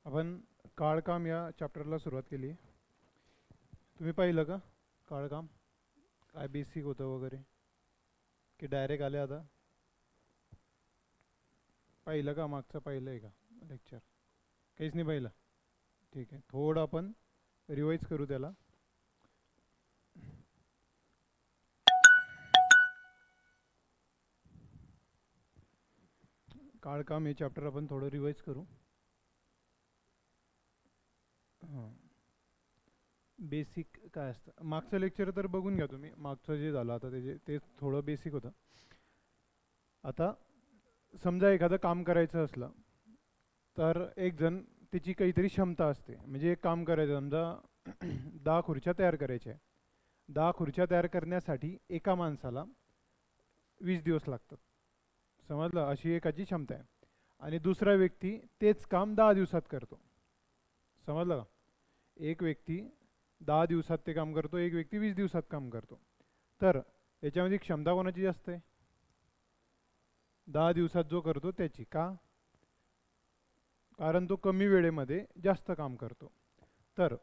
आपण काळकाम या चॅप्टरला सुरुवात केली. तुम्ही पाहिलं का काळकाम काय बेसिक होतं वगैरे, की डायरेक्ट आले आता? पाहिलं का? मागचं पाहिलं आहे का लेक्चर? काहीच नाही पाहिलं? ठीक आहे, थोडं आपण रिवाईज करू त्याला. काळकाम हे चॅप्टर आपण थोडं रिवाईज करू. हां, बेसिक काय असतं मागचं लेक्चर तर बघून घ्या तुम्ही. मागचं जे झालं आता ते थोडं बेसिक होतं. आता समजा एखादं काम करायचं असलं तर एक जण त्याची काहीतरी क्षमता असते. म्हणजे एक काम करायचं, समजा 10 खुर्च्या तयार करायच्या आहे. 10 खुर्च्या तयार करण्यासाठी एका माणसाला 20 दिवस लागतात. समजलं? अशी एकाची क्षमता आहे. आणि दुसरा व्यक्ती तेच काम 10 दिवसात करतो. समजलं का? एक व्यक्ती 10 दिवसात ते काम करतो, एक व्यक्ती 20 दिवसात काम करतो. तर याच्यामध्ये क्षमता कोणाची जास्त आहे? 10 दिवसात जो करतो त्याची. का? कारण तो कमी वेळेमध्ये जास्त काम करतो. तर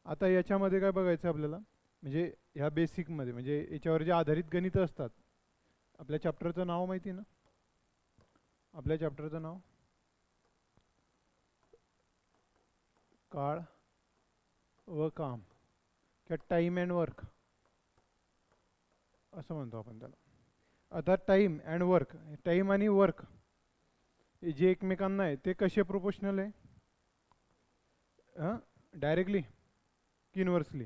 आता याच्यामध्ये काय बघायचं आपल्याला, म्हणजे ह्या बेसिकमध्ये, म्हणजे याच्यावर जे आधारित गणित असतात. आपल्या चॅप्टरचं नाव माहिती ना? आपल्या चॅप्टरचं नाव काळ व काम किंवा टाईम अँड वर्क असं म्हणतो आपण त्याला. आता टाईम अँड वर्क, टाईम आणि वर्क जे एकमेकांना आहे ते कसे प्रोपोर्शनल आहे? हां, डायरेक्टली की इन्व्हर्सली?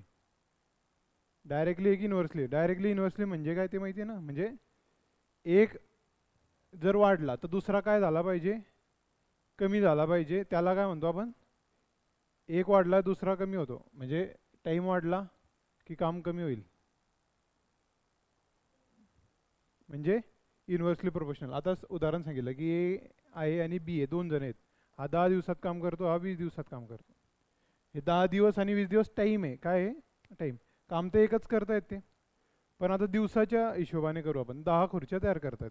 डायरेक्टली की इन्व्हर्सली? डायरेक्टली इन्व्हर्सली म्हणजे काय ते माहिती आहे ना? म्हणजे एक जर वाढला तर दुसरा काय झाला पाहिजे? कमी झाला पाहिजे. त्याला काय म्हणतो आपण? एक वाढला दुसरा कमी होतो. म्हणजे टाईम वाढला की काम कमी होईल, म्हणजे इन्व्हर्सली प्रोपोर्शनल. आता उदाहरण सांगितलं की ए आहे आणि बी आहे, दोन जण आहेत. हा 10 दिवसात काम करतो, हा 20 दिवसात काम करतो. हे 10 दिवस आणि 20 दिवस टाईम आहे. काय आहे? टाईम. काम तर एकच करता येते, पण आता दिवसाच्या हिशोबाने करू आपण. 10 खुर्च्या तयार करतात.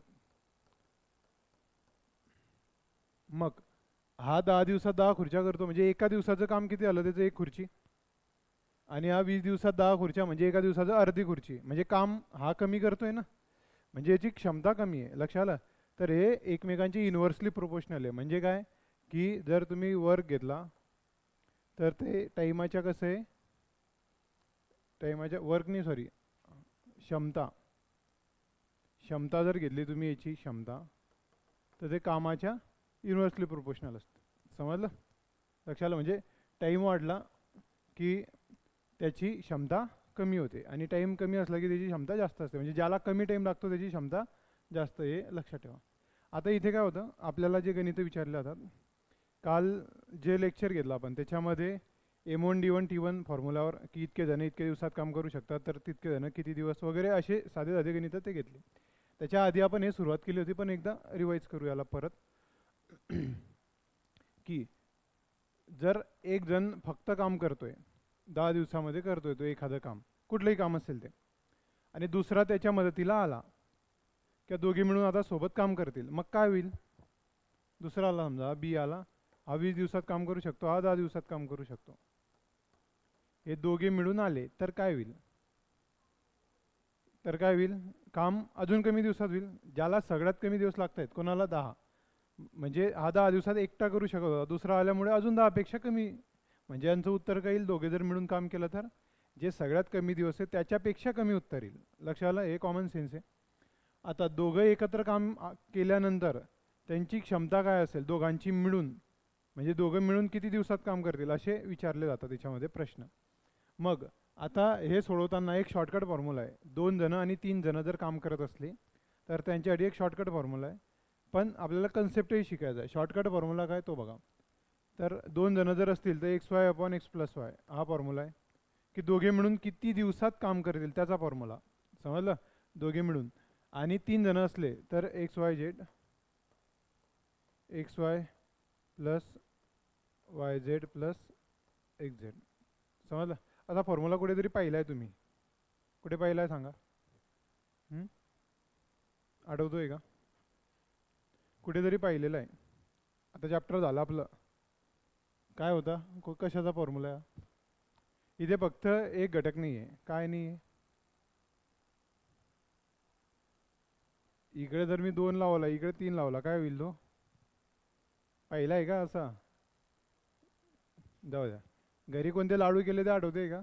मग हा 10 दिवसात 10 खुर्च्या करतो, म्हणजे एका दिवसाचं काम किती झालं त्याचं? एक खुर्ची. आणि हा 20 दिवसात 10 खुर्च्या, म्हणजे एका दिवसाचं अर्धी खुर्ची. म्हणजे काम हा कमी करतोय ना, म्हणजे याची क्षमता कमी आहे. लक्षात आलं? तर हे एकमेकांची इन्व्हर्सली प्रोपोर्शनल आहे. म्हणजे काय की जर तुम्ही वर्क घेतला तर ते टाईमाच्या कसं आहे? टाईमाच्या वर्कनी, सॉरी, क्षमता. क्षमता जर घेतली तुम्ही, याची क्षमता, तर ते कामाच्या इन्व्हर्सली प्रोपोर्शनल असतं. समजलं? लक्षात आलं? म्हणजे टाईम वाढला की त्याची क्षमता कमी होते, आणि टाईम कमी असला की त्याची क्षमता जास्त असते. म्हणजे ज्याला कमी टाईम लागतो त्याची क्षमता जास्त, हे लक्षात ठेवा. आता इथे काय होतं, आपल्याला जे गणित विचारले जातात, काल जे लेक्चर घेतलं आपण त्याच्यामध्ये M1D1T1 फॉर्म्युलावर, की इतके जण इतके दिवसात काम करू शकतात, तर तितके जण किती दिवस वगैरे, असे साधे साधे गणित ते घेतले. त्याच्या आधी आपण हे सुरुवात केली होती, पण एकदा रिवाईज करू याला परत. की जर एक जण फक्त काम करतोय, 10 दिवसामध्ये करतोय तो एखादं काम, कुठलंही काम असेल ते, आणि दुसरा त्याच्या मदतीला आला, किंवा दोघे मिळून आता सोबत काम करतील, मग काय होईल? दुसरा आला, समजा बी आला, हा 20 दिवसात काम करू शकतो, हा 10 दिवसात काम करू शकतो. हे दोघे मिळून आले तर काय होईल? तर काय होईल? काम अजून कमी दिवसात होईल. ज्याला सगळ्यात कमी दिवस लागत आहेत, कोणाला? 10. म्हणजे हा 10 दिवसात एकटा करू शकत होता, दुसरा आल्यामुळे अजून 10 पेक्षा कमी. म्हणजे यांचं उत्तर काय येईल? दोघे जर मिळून काम केलं तर जे सगळ्यात कमी दिवस आहे त्याच्यापेक्षा कमी उत्तर येईल. लक्षात आलं? हे कॉमन सेन्स आहे. आता दोघं एकत्र काम केल्यानंतर त्यांची क्षमता काय असेल दोघांची मिळून? म्हणजे दोघं मिळून किती दिवसात काम करतील असे विचारले जातात त्याच्यामध्ये प्रश्न. मग आता हे सोडवताना एक शॉर्टकट फॉर्म्युला आहे. 2 जण आणि 3 जण जर काम करत असले तर त्यांच्यासाठी एक शॉर्टकट फॉर्म्युला आहे, पण आपल्याला कन्सेप्टही शिकायचा आहे. शॉर्टकट फॉर्म्युला काय तो बघा. तर 2 जण जर असतील तर XY/X+Y हा फॉर्म्युला आहे, की दोघे मिळून किती दिवसात काम करतील त्याचा फॉर्म्युला. समजलं? दोघे मिळून. आणि 3 जण असले तर XY plus YZ plus XZ. समजलं? आता फॉर्म्युला कुठेतरी पाहिला आहे तुम्ही? कुठे पाहिला आहे सांगा? आठवतोय का? कुठेतरी पाहिलेलं आहे. आता चॅप्टर झालं आपलं. काय होता कशाचा फॉर्म्युला? इथे फक्त एक घटक नाही आहे. काय नाही आहे? इकडे जर मी 2 लावला, इकडे 3 लावला, काय होईल तो? पहिला आहे का असा? जाऊ द्या. घरी कोणते लाडू केले ते आठवते का?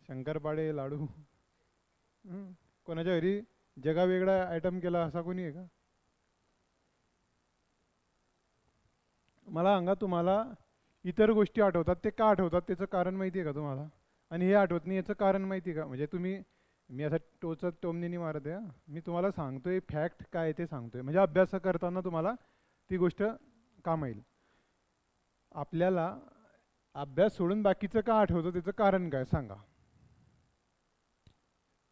शंकरपाळे लाडू. कोणाच्या घरी जगा वेगळा आयटम केला असा कोणी आहे का? मला सांगा, तुम्हाला इतर गोष्टी आठवतात ते का आठवतात त्याचं कारण माहिती आहे का तुम्हाला? आणि हे आठवत नाही याचं कारण माहिती आहे का? म्हणजे तुम्ही, मी असं टोचत टोमणीनी मारत आहे, मी तुम्हाला सांगतोय फॅक्ट काय ते सांगतोय, म्हणजे अभ्यास करताना तुम्हाला ती गोष्ट काम येईल. आपल्याला अभ्यास सोडून बाकीचं का आठवतं त्याचं कारण काय सांगा?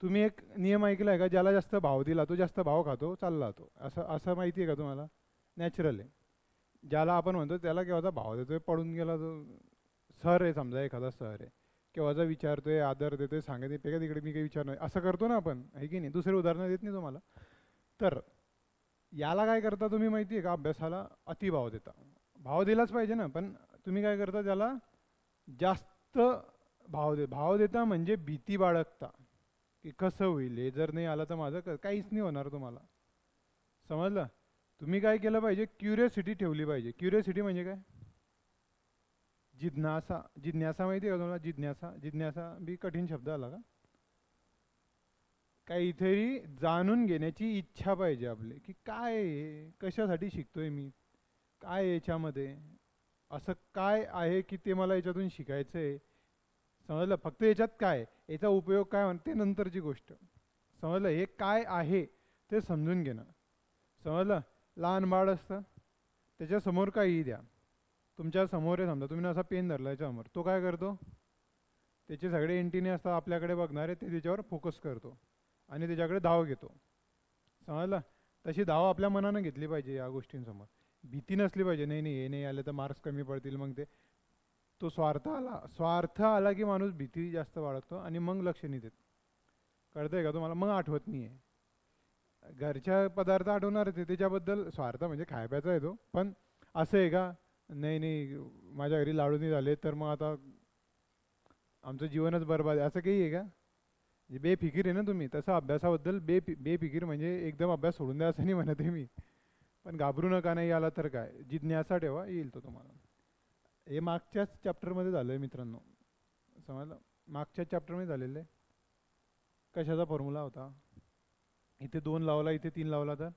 तुम्ही एक नियम ऐकलाय का, ज्याला जास्त भाव दिला तो जास्त भाव खातो, चालला तो, असं असं माहिती आहे का तुम्हाला? नॅचरल आहे. ज्याला आपण म्हणतो त्याला केव्हाचा भाव देतोय, पडून गेला तो. सर आहे समजा, एखादा सर आहे, केव्हाचा विचारतोय, आदर देतोय, सांगत पे का तिकडे मी काही विचार नाही, असं करतो ना आपण, आहे की नाही? दुसरे उदाहरणं देत नाही तुम्हाला. तर याला काय करता तुम्ही माहिती आहे का? अभ्यासाला अतिभाव देता. भाव दिलाच पाहिजे ना, पण तुम्ही काय करता, त्याला जास्त भाव देता, म्हणजे भीती बाळगता की कसं होईल, हे जर नाही आलं तर माझं काहीच नाही होणार तुम्हाला. समजलं? तुम्ही काय केलं पाहिजे, क्युरियोसिटी ठेवली पाहिजे. क्युरियोसिटी म्हणजे काय? जिज्ञासा. जिज्ञासा माहिती आहे का तुम्हाला? जिज्ञासा. जिज्ञासा बी कठीण शब्द आला का? काहीतरी जाणून घेण्याची इच्छा पाहिजे आपली, की काय आहे, कशासाठी शिकतोय मी, काय आहे याच्यामध्ये, असं काय आहे की ते मला याच्यातून शिकायचं आहे. समजलं? फक्त याच्यात काय, याचा उपयोग काय म्हणते नंतरची गोष्ट. समजलं? हे काय आहे ते समजून घेणं. समजलं? लहान बाळ असतं, त्याच्यासमोर काहीही द्या, तुमच्या समोर आहे समजा, तुम्ही असा पेन धरला याच्यासमोर, तो काय करतो? त्याचे सगळे एंटिने असतात आपल्याकडे बघणारे, ते त्याच्यावर फोकस करतो आणि त्याच्याकडे धाव घेतो. समजलं? तशी धाव आपल्या मनानं घेतली पाहिजे या गोष्टींसमोर. भीती नसली पाहिजे, नाही नाही हे नाही आले तर मार्क्स कमी पडतील, मग ते तो स्वार्थ आला की माणूस भीती जास्त बाळगतो आणि मग लक्ष नाही देत. कळतंय का तुम्हाला? मग आठवत नाही आहे. घरच्या पदार्थ आठवणार ते, त्याच्याबद्दल स्वार्थ म्हणजे खायप्याचा येतो, पण असं आहे का, नाही नाही माझ्या घरी लाडू नाही झाले तर मग आता आमचं जीवनच बरबाद आहे, असं काही आहे का? म्हणजे बेफिकीर आहे ना तुम्ही. तसं अभ्यासाबद्दल बेफिकीर म्हणजे एकदम अभ्यास सोडून द्या असं नाही म्हणत आहे मी, पण घाबरू नका, नाही आला तर काय, जिज्ञासा ठेवा, येईल तो तुम्हाला. हे मागच्याच चॅप्टरमध्ये झालं आहे मित्रांनो, समजलं? मागच्याच चॅप्टरमध्ये झालेलं आहे. कशाचा फॉर्म्युला होता? इथे 2 लावला, इथे 3 लावला तर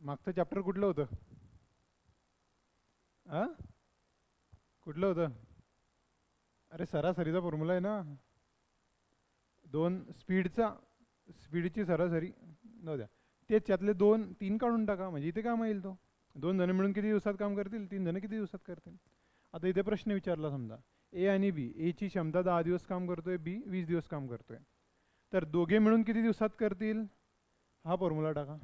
मागचं चॅप्टर कुठलं होतं? हां, कुठलं होतं? अरे सरासरीचा फॉर्म्युला आहे ना, 2 स्पीडची सरासरी. जाऊ द्या, तेच त्यातले 2-3 काढून टाका, म्हणजे इथे काम येईल तो. 2 जण मिळून किती दिवसात काम करतील? 3 जण किती दिवसात करतील? आता इथे प्रश्न विचारला समजा, ए आणि बी, एची क्षमता 10 दिवस काम करतोय, बी 20 दिवस काम करतोय, तर दोघे मिळून किती दिवसात करतील? हा फॉर्म्युला टाका.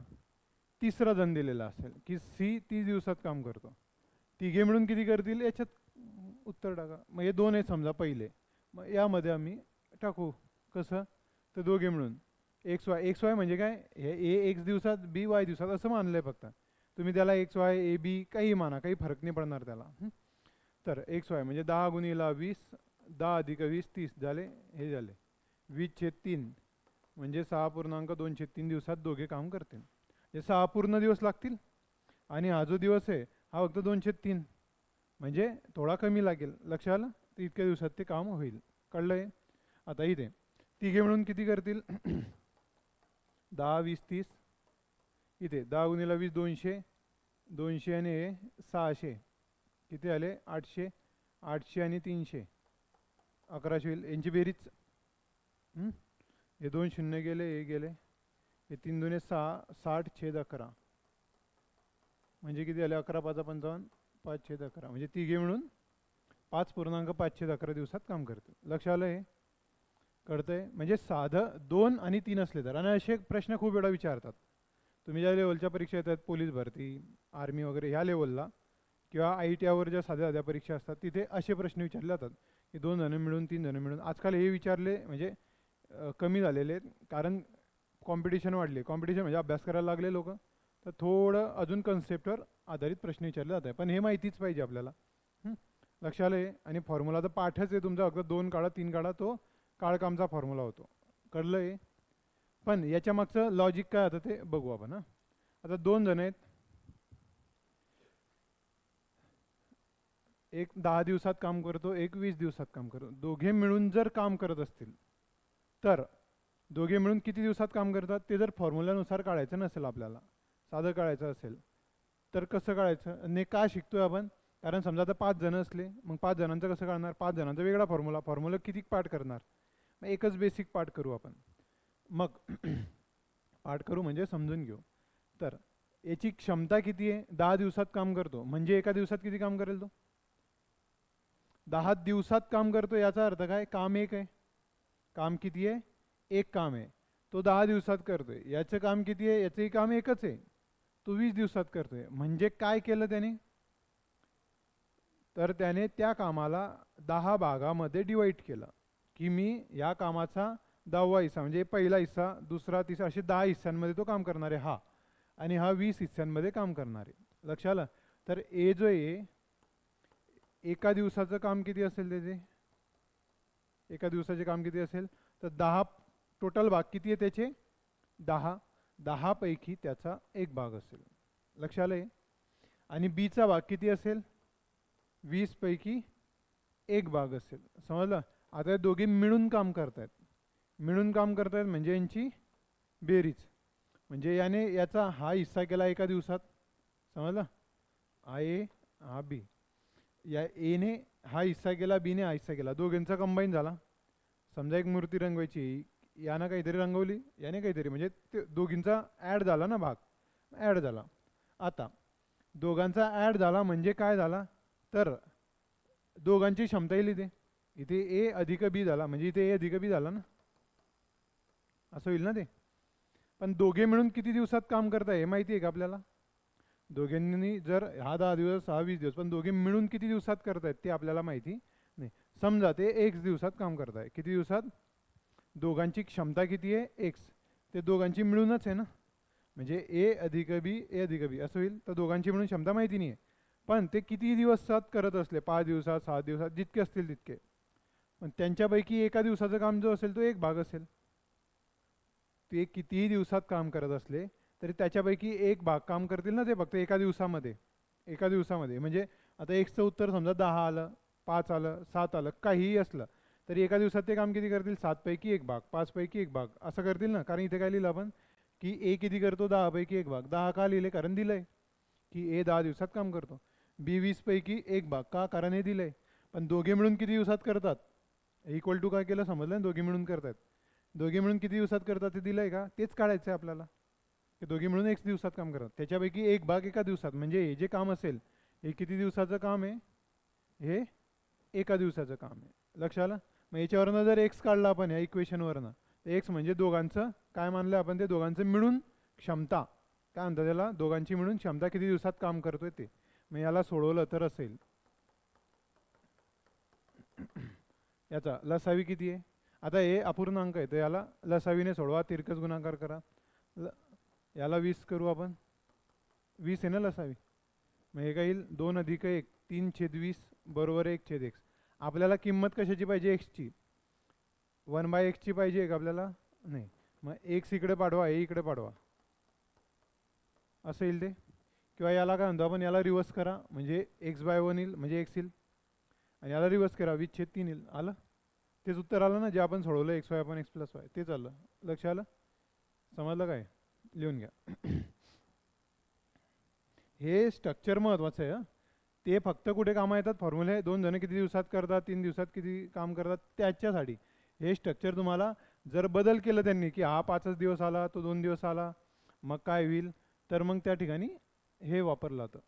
तिसरा जण दिलेला असेल की सी 30 दिवसात काम करतो, तिघे मिळून किती करतील याच्यात उत्तर टाका. मग हे 2 आहे समजा पहिले, मग यामध्ये आम्ही टाकू कसं, तर दोघे मिळून एक्स वाय म्हणजे काय, हे ए एक्स दिवसात, बी वाय दिवसात असं मानलंय फक्त. तुम्ही त्याला एक्स वाय ए बी काही माना, काही फरक नाही पडणार त्याला. तर एक्स वाय म्हणजे 10 गुणिला 20, 10 अधिक 20 30 झाले, हे झाले 20/3, म्हणजे 6.2/3 दिवसात दोघे काम करतील. हे 6 पूर्ण दिवस लागतील, आणि हा जो दिवस आहे हा फक्त 2/3, म्हणजे थोडा कमी लागेल. लक्ष आलं? तर इतक्या दिवसात ते काम होईल. कळलंय? आता इथे तिघे मिळून किती करतील? 10 20 30, इथे 10 गुणिला 20 200, 200 आणि 600 किती आले? 800, 800 आणि 300 1100 होईल. यांची बेरीज, हे 2 शून्य गेले, हे गेले, हे 3 दुने 6, 60/11 म्हणजे किती आले? 11×5=55, 5/11 म्हणजे तिघे मिळून 5.5/11 दिवसात काम करतील. लक्ष आलं? हे कळतंय? म्हणजे साधं 2 आणि 3 असले तर. आणि असे प्रश्न खूप वेळा विचारतात, तुम्ही ज्या लेवलच्या परीक्षा येतात, पोलीस भरती, आर्मी वगैरे ह्या लेवलला, किंवा ITI वर ज्या साध्या साध्या परीक्षा असतात तिथे असे प्रश्न विचारले जातात की 2 जण मिळून, 3 जण मिळून. आजकाल हे विचारले म्हणजे कमी झालेले आहेत, कारण कॉम्पिटिशन वाढली. कॉम्पिटिशन म्हणजे अभ्यास करायला लागले लोक, तर थोडं अजून कन्सेप्टवर आधारित प्रश्न विचारले जात आहे, पण हे माहितीच पाहिजे आपल्याला. लक्षात आलं. आणि फॉर्म्युला तर पाठच आहे तुमचा, अगदी 2 काढा 3 काढा तो काळकामचा फॉर्म्युला होतो. कळलं आहे. पण याच्या मागचं लॉजिक काय होतं ते बघू आपण. आता 2 जण आहेत, एक 10 दिवसात काम करतो, एक 20 दिवसात काम करतो. दोघे मिळून जर काम करत असतील तर दोघे मिळून किती दिवसात काम करतात ते जर फॉर्म्युल्यानुसार काढायचं नसेल, आपल्याला साधं काढायचं असेल तर कसं काढायचं. आणि का शिकतोय आपण, कारण समजा आता 5 जण असले, मग 5 जणांचं कसं काढणार. 5 जणांचा वेगळा फॉर्म्युला किती पाठ करणार. मग एकच बेसिक पाठ करू आपण. मग पाठ करू म्हणजे समजून घेऊ. तर याची क्षमता किती आहे. 10 दिवसात काम करतो म्हणजे एका दिवसात किती काम करेल तो. 10 दिवसात काम करतो याचा अर्थ काय, काम एक आहे. काम किती आहे, एक काम आहे. तो 10 दिवसात करतोय. याचं काम किती आहे, याचंही काम एकच आहे. तो 20 दिवसात करतोय. म्हणजे काय केलं त्याने, तर त्याने त्या कामाला 10 भागामध्ये डिवाइड केलं. की मी या कामाचा 10वा हिस्सा म्हणजे पहिला हिस्सा, दुसरा, तिसरा असे 10 हिस्स्यांमध्ये तो काम करणार आहे हा. आणि हा 20 हिस्स्यांमध्ये काम करणार आहे. लक्षात आलं. तर ए जो आहे, एका दिवसाचं काम किती असेल त्याचे, एका दिवसाचे काम किती असेल तर 10. टोटल भाग किती आहे त्याचे 10. 10 पैकी त्याचा एक भाग असेल. लक्षात आलंय. आणि बीचा भाग किती असेल, 20 पैकी एक भाग असेल. समजलं. आता हे दोघे मिळून काम करतायत. मिळून काम करतायत म्हणजे यांची बेरीज. म्हणजे याने याचा हा हिस्सा केला एका दिवसात. समजलं. हा ए हा बी. या एने हा हिस्सा केला, बीने हा हिस्सा केला. दोघांचा कंबाईन झाला. समजा एक मूर्ती रंगवायची, यानं काहीतरी रंगवली, याने काहीतरी, म्हणजे ते दोघींचा ॲड झाला ना, भाग ॲड झाला. आता दोघांचा ॲड झाला म्हणजे काय झाला, तर दोघांची क्षमता येईल इथे. इथे ए अधिक बी झाला म्हणजे इथे ए अधिक बी झाला ना, असं होईल ना ते. पण दोघे मिळून किती दिवसात काम करताय हे माहिती आहे का आपल्याला. दोघांनी जर हा 10 दिवस हा 20 दिवस, पण दोघे मिळून किती दिवसात करतायत ते आपल्याला माहिती नाही. समजा ते एक्स दिवसात काम करताय. किती दिवसात, दोघांची क्षमता किती आहे एक्स, ते दोघांची मिळूनच आहे ना. म्हणजे ए अधिक बी असं होईल. तर दोघांची मिळून क्षमता माहिती नाही आहे, पण ते किती दिवसात करत असले, 5 दिवसात 7 दिवसात जितके असतील तितके. पण त्यांच्यापैकी एका दिवसाचं काम जो असेल तो एक भाग असेल. ते कितीही दिवसात काम करत असले तरी त्याच्यापैकी एक भाग काम करतील ना ते, फक्त एका दिवसामध्ये. एका दिवसामध्ये म्हणजे आता एक्सचं उत्तर समजा 10 आलं, 5 आलं, 7 आलं, काहीही असलं तरी एका दिवसात ते काम किती करतील, 7 पैकी एक भाग, 5 पैकी एक भाग असं करतील ना. कारण इथे काय लिहिलं आपण की ए किती करतो, 10 पैकी एक भाग. 10 का लिहिले, कारण दिलंय की ए 10 दिवसात काम करतो. बी 20 पैकी एक भाग, का, कारण हे दिलंय. पण दोघे मिळून किती दिवसात करतात, इक्वल टू काय केलं समजलं ना, दोघे मिळून करतात. दोघे मिळून किती दिवसात करतात ते दिलंय का, तेच काढायचं आहे आपल्याला. हे दोघे मिळून एक दिवसात काम करतात, त्याच्यापैकी एक भाग एका दिवसात. म्हणजे हे जे काम असेल हे किती दिवसाचं काम आहे, हे एका दिवसाचं काम आहे. लक्षात आलं. मग याच्यावरनं जर एक्स काढला आपण या इक्वेशनवरनं, एक्स म्हणजे दोघांचं काय मानलं आपण, ते दोघांचं मिळून क्षमता काय म्हणतात त्याला, दोघांची मिळून क्षमता किती दिवसात काम करतोय ते. मग याला सोडवलं तर असेल याचा लसावी किती आहे. आता हे अपूर्णांक आहे तर याला लसावीने सोडवा, तिरकस गुणाकार करा. याला 20 करू आपण, 20 आहे ना लसावी. मग हे काय येईल, 2 अधिक 1 3/20 बरोबर 1/x. आपल्याला किंमत कशाची पाहिजे, एक्सची. 1/x ची पाहिजे का आपल्याला, नाही. मग एक्स इकडे पाठवा, हे इकडे पाठवा, असं येईल ते. किंवा याला काय म्हणतो आपण, याला रिवर्स करा म्हणजे x/1 येईल, म्हणजे एक्स येईल. आणि याला रिवर्स करा, 20/3 येईल. आलं, तेच उत्तर आलं ना जे आपण सोडवलं, XY आपण x + y, तेच आलं. लक्ष आलं, समजलं काय, लिहून घ्या. हे स्ट्रक्चर महत्त्वाचं आहे. ते फक्त कुठे कामं येतात, फॉर्म्युले 2 जण किती दिवसात करतात, 3 दिवसात किती काम करतात त्याच्यासाठी. हे स्ट्रक्चर तुम्हाला जर बदल केलं त्यांनी की हा 5च दिवस आला, तो 2 दिवस आला, मग काय होईल, तर मग त्या ठिकाणी हे वापरलं जातं.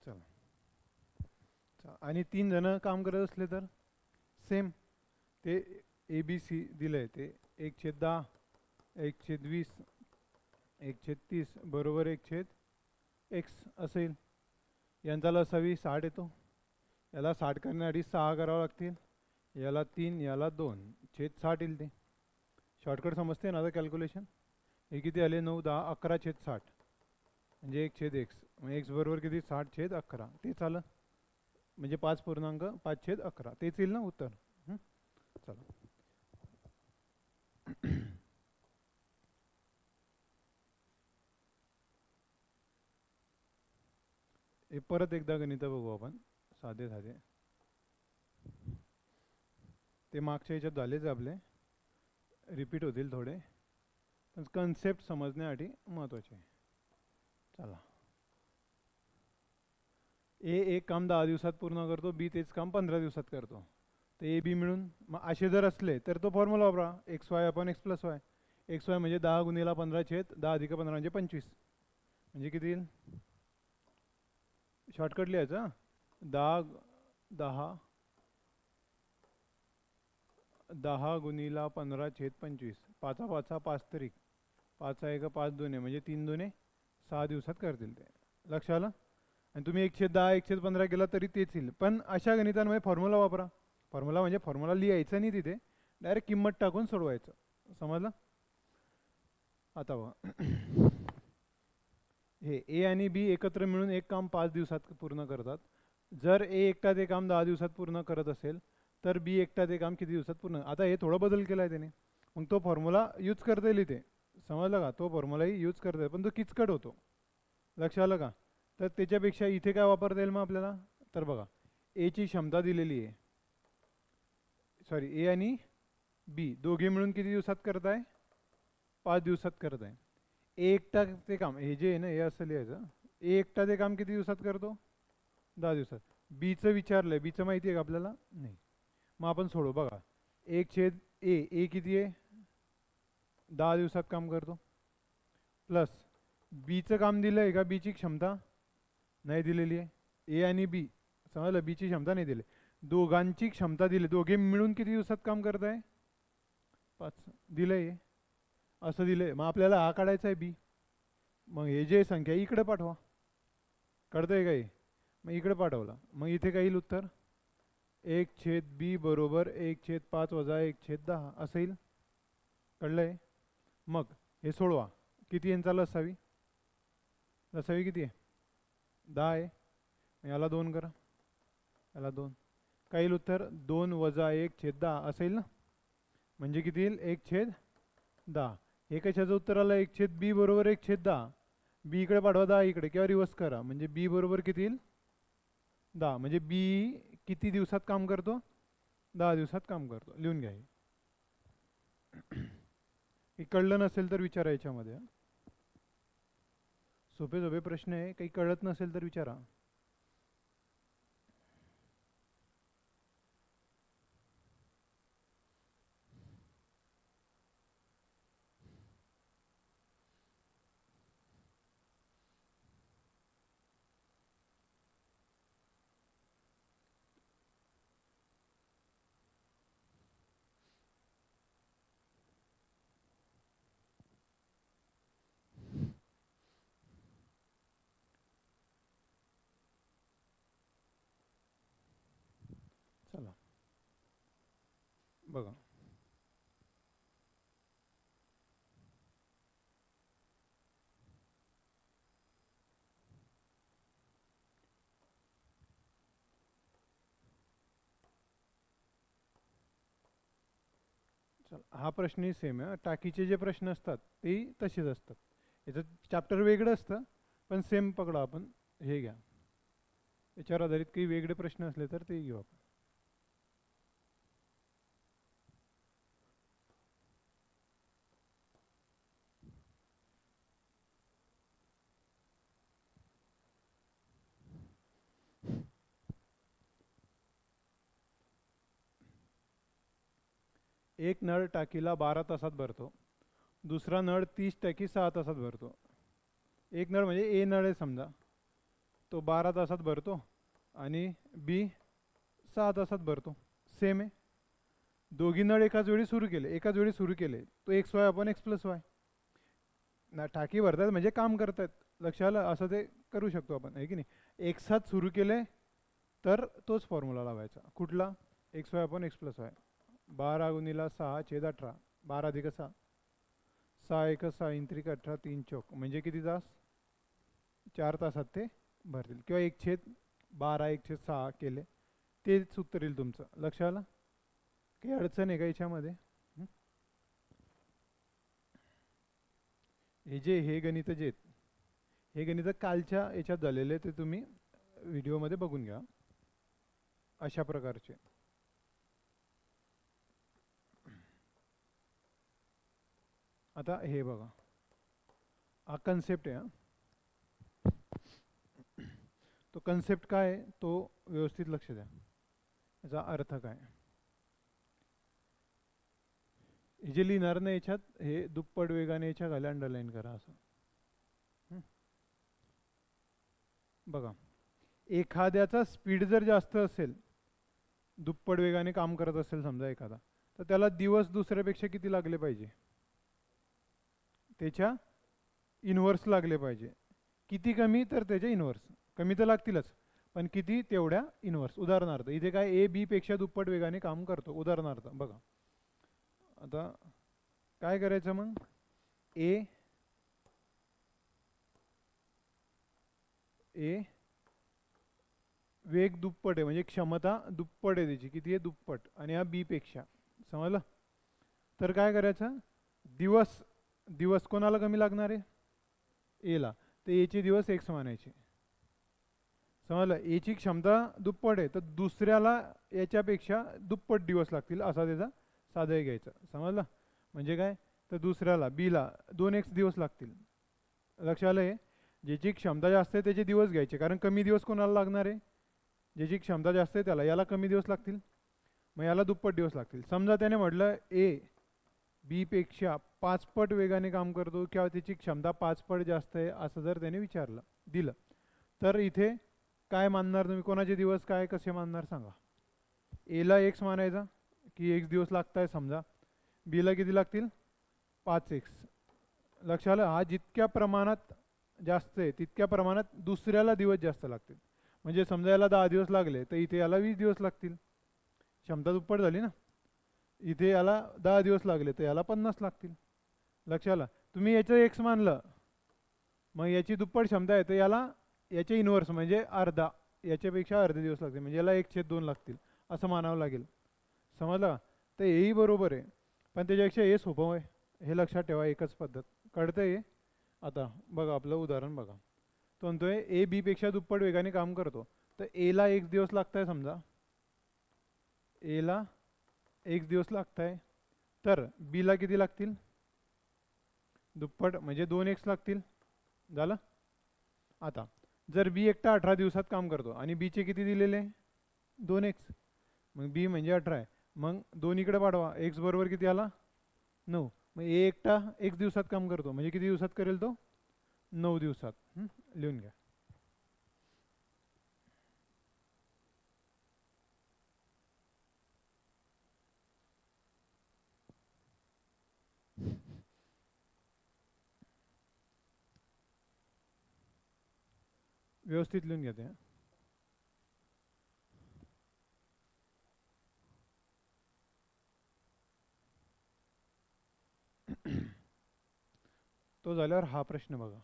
चला आणि 3 जण काम करत असले तर सेम ते ए बी सी दिलंय ते 1/10, 1/20, 1/30 बरोबर 1/x असेल. यांचा लसावी 60 येतो. याला 60 करण्यासाठी 6 करावं लागतील. याला 3, याला 2 छेद 60 येईल. ते शॉर्टकट समजते ना आता कॅल्क्युलेशन. हे किती आले 9, 10, 11 छेद 60 म्हणजे 1/x. मग x बरोबर किती 60 छेद 11 तेच आलं. म्हणजे 5.5 छेद 11 तेच येईल ना उत्तर. चला हे परत एकदा गणित बघू आपण साधे साधे. ते मागच्या याच्यात झालेच आपले, रिपीट होतील थोडे पण कन्सेप्ट समजण्यासाठी महत्त्वाचे आहे. चला ए एक काम 10 दिवसात पूर्ण करतो, बी तेच काम 15 दिवसात करतो. तर ए बी मिळून मग असे जर असले तर तो फॉर्म्युला वापरा XY/X+Y. XY म्हणजे 10 गुणिला 15 छेद 10 अधिक 15 म्हणजे 25. म्हणजे किती येईल शॉर्टकट लिहायचं 10 गुणिला 15 छेद 25. 5 5 5 तरी 5 1 5 2 म्हणजे 3 2 6 दिवसात करतील ते. लक्ष आलं. आणि तुम्ही 1/10 1/15 केला तरी तेच येईल. पण अशा गणितांमध्ये फॉर्म्युला वापरा. फॉर्म्युला म्हणजे फॉर्म्युला लिहायचा नाही तिथे, डायरेक्ट किंमत टाकून सोडवायचं. समजलं. आता बघा हे ए आणि बी एकत्र मिळून एक काम 5 दिवसात पूर्ण करतात. जर ए एकटा ते काम 10 दिवसात पूर्ण करत असेल तर बी एकटा ते काम किती दिवसात पूर्ण. आता हे थोडा बदल केला आहे त्याने, मग तो फॉर्म्युला यूज करता येईल इथे. समजलं का. तो फॉर्म्युलाही यूज करता येईल पण तो किचकट होतो. लक्ष आलं का. तर त्याच्यापेक्षा इथे काय वापरता येईल मग आपल्याला. तर बघा एची क्षमता दिलेली आहे, सॉरी ए आणि बी दोघे मिळून किती दिवसात करताय 5 दिवसात करत आहे. ए एकटा ते काम हे जे आहे ना हे असं लिहायचं. ए एकटा ते काम किती दिवसात करतो 10 दिवसात. बीचं विचारलंय, बीचं माहिती आहे का आपल्याला नाही. मग आपण सोडू बघा 1/ए किती आहे 10 दिवसात काम करतो. प्लस बीचं काम दिलं आहे का, बीची क्षमता नाही दिलेली आहे. ए आणि बी समजलं, बीची क्षमता नाही दिली. दोघांची क्षमता दिली, दोघे मिळून किती दिवसात काम करत आहे 5 दिलंय असं दिलंय. मग आपल्याला हा काढायचा आहे बी. मग हे जे संख्या इकडे पाठवा. कळतंय काही. मग इकडे पाठवला मग इथे काय येईल उत्तर 1/b बरोबर 1/5 वजा 1/10 असं येईल. कळलंय. मग हे सोडवा. किती यांचा लसावी. लसावी किती आहे 10 आहे. याला 2 करा, याला 2 काय येईल उत्तर 2 वजा 1/10 असं येईल ना. म्हणजे किती येईल 1/10. हे कशाचं उत्तर आलं 1/b बरोबर 1/10. बी इकडे पाठवा 10 इकडे किंवा रिवर्स करा. म्हणजे बी बरोबर किती येईल 10. म्हणजे बी किती दिवसात काम करतो 10 दिवसात काम करतो. लिहून घ्या. हे कळलं नसेल तर विचारा याच्यामध्ये. सोपे सोपे प्रश्न आहे, काही कळत नसेल तर विचारा. चला बघा चला हा प्रश्नही सेम आहे. टाकीचे जे प्रश्न असतात ते तसेच असतात. याचं चॅप्टर वेगळं असतं पण सेम पकडा आपण. हे घ्या, याच्यावर आधारित काही वेगळे प्रश्न असले तर ते घेऊ आपण. एक नळ टाकीला 12 तासात भरतो, दुसरा नळ 30 टाकी 6 तासात भरतो. एक नळ म्हणजे ए नळ आहे समजा, तो 12 तासात भरतो आणि बी 6 तासात भरतो. सेम आहे. दोघी नळ एकाच वेळी सुरू केले तो एक्स वाय आपण एक्स प्लस वाय. ना टाकी भरतात म्हणजे काम करतात, लक्ष आलं, असं ते करू शकतो आपण, आहे की नाही. एक्सात सुरू केले तर तोच फॉर्म्युला लावायचा. कुठला? एक्स वाय आपण एक्स प्लस वाय. 12×6 = 18, 12 अधिक 6, 6 1 6 3 3 18, 3 चौक म्हणजे किती तास? 4 तासात ते भरतील. किंवा 1/12 1/6 केले तेच उत्तर येईल तुमचं. लक्ष आलं? काही अडचण आहे का याच्यामध्ये? हे गणित जे आहेत, हे गणित कालच्या याच्यात झालेले, ते तुम्ही व्हिडिओमध्ये बघून घ्या. अशा प्रकारचे. आता हे बघा, हा कन्सेप्ट आहे. तो कन्सेप्ट काय आहे तो व्यवस्थित लक्ष द्या. याचा अर्थ काय? हे जे लिहिणार नाही याच्यात, हे दुप्पट वेगाने याच्या खाली अंडरलाईन करा असं. बघा, एखाद्याचा स्पीड जर जास्त असेल, दुप्पट वेगाने काम करत असेल समजा एखादा, तर त्याला दिवस दुसऱ्यापेक्षा किती लागले पाहिजे? त्याच्या इनव्हर्स लागले पाहिजे. किती कमी? तर त्याच्या इनव्हर्स. कमी तर लागतीलच, पण किती? तेवढ्या इनव्हर्स. उदाहरणार्थ इथे काय, ए बी पेक्षा दुप्पट वेगाने काम करतो. उदाहरणार्थ बघा, आता काय करायचं मग? ए वेग दुप्पट आहे, म्हणजे क्षमता दुप्पट आहे त्याची. किती आहे? दुप्पट. आणि हा बी पेक्षा. समजलं? तर काय करायचं? दिवस कोणाला कमी लागणार आहे? एला. तर एचे दिवस एक्स मानायचे. समजलं? एची क्षमता दुप्पट आहे, तर दुसऱ्याला याच्यापेक्षा दुप्पट दिवस लागतील, असा त्याचा साधय घ्यायचा. समजलं? म्हणजे काय? तर दुसऱ्याला बीला 2x दिवस लागतील. लक्ष आलं? हे ज्याची क्षमता जास्त आहे त्याचे दिवस घ्यायचे, कारण कमी दिवस कोणाला लागणार आहे? ज्याची क्षमता जास्त आहे त्याला. याला कमी दिवस लागतील, मग याला दुप्पट दिवस लागतील. समजा त्याने म्हटलं ए बी पेक्षा 5 पट वेगाने काम करतो, किंवा त्याची क्षमता 5 पट जास्त आहे, असं जर त्याने दिलं, तर इथे काय मानणार तुम्ही? कोणाचे दिवस काय कसे मानणार सांगा? एला एक्स मानायचा की एक्स दिवस लागत आहे समजा, बीला किती लागतील? 5x. लक्ष आलं? हा जितक्या प्रमाणात जास्त आहे तितक्या प्रमाणात दुसऱ्याला दिवस जास्त लागतील. म्हणजे समजा याला 10 दिवस लागले, तर इथे याला 20 दिवस लागतील. क्षमता दुप्पट झाली ना. इथे याला 10 दिवस लागले, तर याला 50 लागतील. लक्ष आलं? तुम्ही याचं एक्स मानलं, मग याची दुप्पट क्षमता आहे, तर याला याचे इनव्हर्स म्हणजे अर्धा, याच्यापेक्षा अर्धे दिवस लागतील, म्हणजे याला 1/2 लागतील, असं मानावं लागेल. समजलं? तर हेही बरोबर आहे, पण त्याच्यापेक्षा हे सोपं आहे. हे लक्षात ठेवा, एकच पद्धत. कळतंय? आता बघा, आपलं उदाहरण बघा. तो म्हणतोय ए बी पेक्षा दुप्पट वेगाने काम करतो, तर एला 1 दिवस लागत आहे समजा, एला 1 दिवस लागत आहे, तर बीला किती लागतील? दुप्पट म्हणजे 2x लागतील. झालं? आता जर बी एकटा 18 दिवसात काम करतो आणि बीचे किती दिलेले? 2x. मग बी म्हणजे 18 आहे, मग 2 इकडे पाठवा, x बरोबर किती आला? 9. मग ए एकटा x दिवसात काम करतो, म्हणजे किती दिवसात करेल तो? 9 दिवसात. लिहून घ्या. व्यवस्थित लिहून घ्या ते. तो झाल्यावर हा प्रश्न बघा.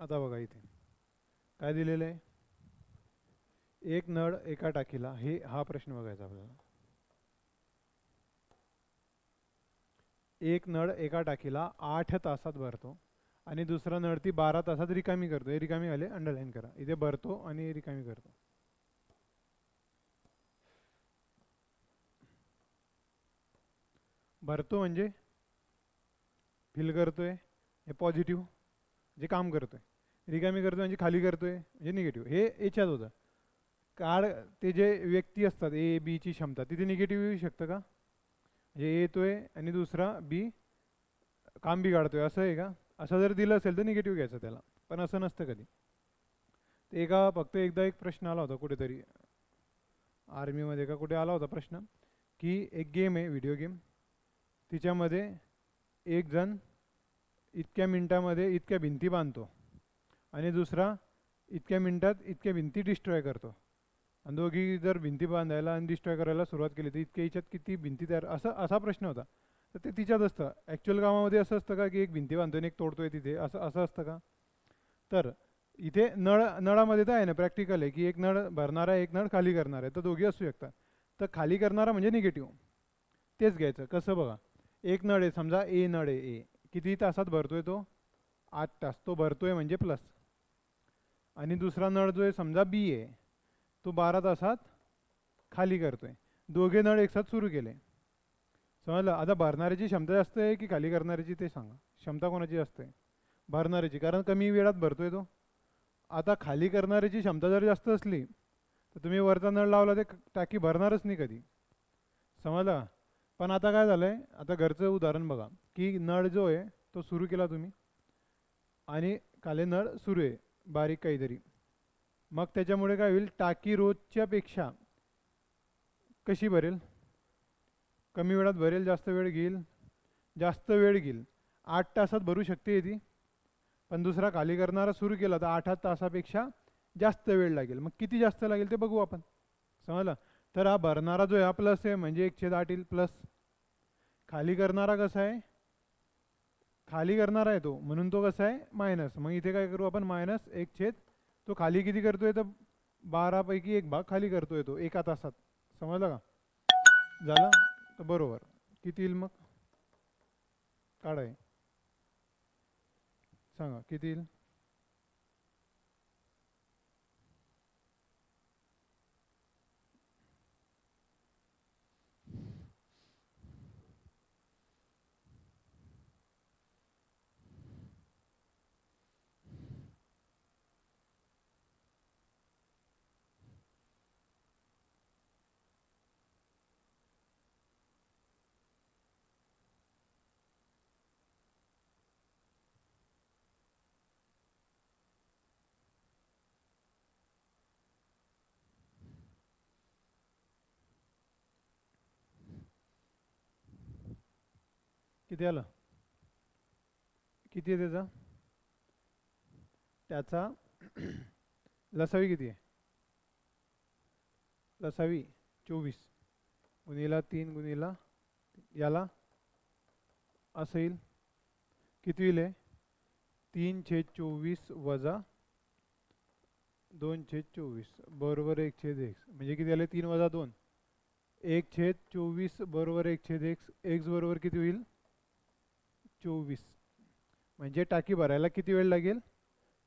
आता बघा इथे काय दिलेलं आहे, एक नळ एका टाकीला, हा प्रश्न बघायचा आपल्याला. एक नळ एका टाकीला 8 तासात भरतो आणि दुसरा नळ ती 12 तासात रिकामी करतो. हे रिकामी वाले अंडरलाईन करा. इथे भरतो आणि रिकामी करतो. भरतो म्हणजे फिल करतोय, हे पॉझिटिव्ह जे काम करतोय. रिकामी करतोय म्हणजे खाली करतोय म्हणजे निगेटिव्ह. हे याच्यात होतं. काळ ते जे व्यक्ती असतात ए बीची क्षमता, तिथे निगेटिव्ह येऊ शकतं का? म्हणजे ए येतोय आणि दुसरा बी काम बिघाडतोय असं आहे का? असं जर दिलं असेल तर निगेटिव्ह घ्यायचं त्याला, पण असं नसतं कधी. ते फक्त एकदा एक प्रश्न आला होता कुठेतरी आर्मीमध्ये का कुठे आला होता प्रश्न, की एक गेम आहे व्हिडिओ गेम, तिच्यामध्ये एक जण इतक्या मिनिटामध्ये इतक्या भिंती बांधतो आणि दुसरा इतक्या मिनिटात इतक्या भिंती डिस्ट्रॉय करतो. आणि दोघी जर भिंती बांधायला आणि डिस्ट्रॉय करायला सुरुवात केली तर इतक्या याच्यात किती भिंती तयार, असा प्रश्न होता. तर ते तिच्यात असतं. ॲक्च्युअल कामामध्ये असं असतं का की एक भिंती बांधतोय आणि एक तोडतोय तिथे, असं असं असतं का? तर इथे नळामध्ये तर आहे ना, प्रॅक्टिकल आहे की एक नळ भरणारा एक नळ खाली करणार आहे, तर दोघी असू शकतात. तर खाली करणारा म्हणजे निगेटिव्ह, तेच घ्यायचं. कसं बघा, एक नळ आहे समजा, ए नळ आहे, ए किती तासात भरतोय तो? 8 तास. तो भरतोय म्हणजे प्लस. आणि दुसरा नळ जो आहे समजा बी आहे, तो 12 तासात खाली करतोय. दोघे नळ एक साथ सुरू केले, समजलं? आता भरणाऱ्याची क्षमता जास्त आहे की खाली करणाऱ्याची ते सांगा. क्षमता कोणाची जास्त आहे? भरणाऱ्याची, कारण कमी वेळात भरतोय तो. आता खाली करणाऱ्याची क्षमता जर जास्त असली तर तुम्ही वरचा नळ लावला ते टाकी भरणारच नाही कधी, समजलं? पण आता काय झालंय, आता घरचं उदाहरण बघा, की नळ जो आहे तो सुरू केला तुम्ही आणि खाली नळ सुरू आहे बारीक काहीतरी, मग त्याच्यामुळे काय होईल, टाकी रोजच्या पेक्षा कशी भरेल? कमी वेळात भरेल, जास्त वेळ घेईल? जास्त वेळ घेईल. 8 तासात भरू शकते ती, पण दुसरा खाली करणारा सुरू केला तर 8 तासापेक्षा जास्त वेळ लागेल. मग किती जास्त लागेल ते बघू आपण, समजलं? तर हा भरणारा जो आहे हा प्लस आहे म्हणजे 1/8 येईल प्लस. खाली करणारा कसा आहे? खाली करणारा आहे तो, म्हणून तो कसा आहे? मायनस. मग इथे काय करू आपण? -1/, तो खाली किती करतोय तर 12 पैकी 1 भाग खाली करतोय तो एका तासात, समजलं का? झालं तर बरोबर. किती येईल मग? काढाय सांगा किती येईल? किती आलं? किती आहे त्याचा? त्याचा लसावी किती आहे? लसावी 24 गुणिला 3 गुणिला याला असं येईल. किती येईल? 3/24 वजा 2/24 बरोबर 1/x. म्हणजे किती आले? 3 वजा 2, 1/24 बरोबर 1/x. x बरोबर किती होईल? 24. म्हणजे टाकी भरायला किती वेळ लागेल?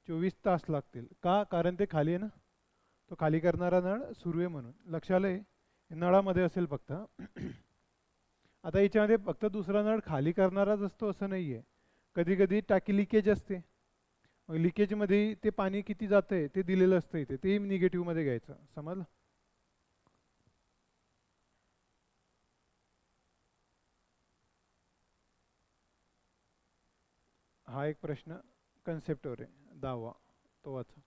24 तास लागतील. का? कारण ते खाली आहे ना, तो खाली करणारा नळ सुरू आहे म्हणून. लक्ष आलंय? नळामध्ये असेल फक्त. आता याच्यामध्ये फक्त दुसरा नळ खाली करणाराच असतो असं नाही आहे. कधी कधी टाकी लिकेज असते, मग लिकेजमध्ये ते पाणी किती जातंय ते दिलेलं असतं इथे, ते निगेटिव्हमध्ये घ्यायचं, समजलं? हा एक प्रश्न कन्सेप्टवर आहे 10वा, तो वाचा.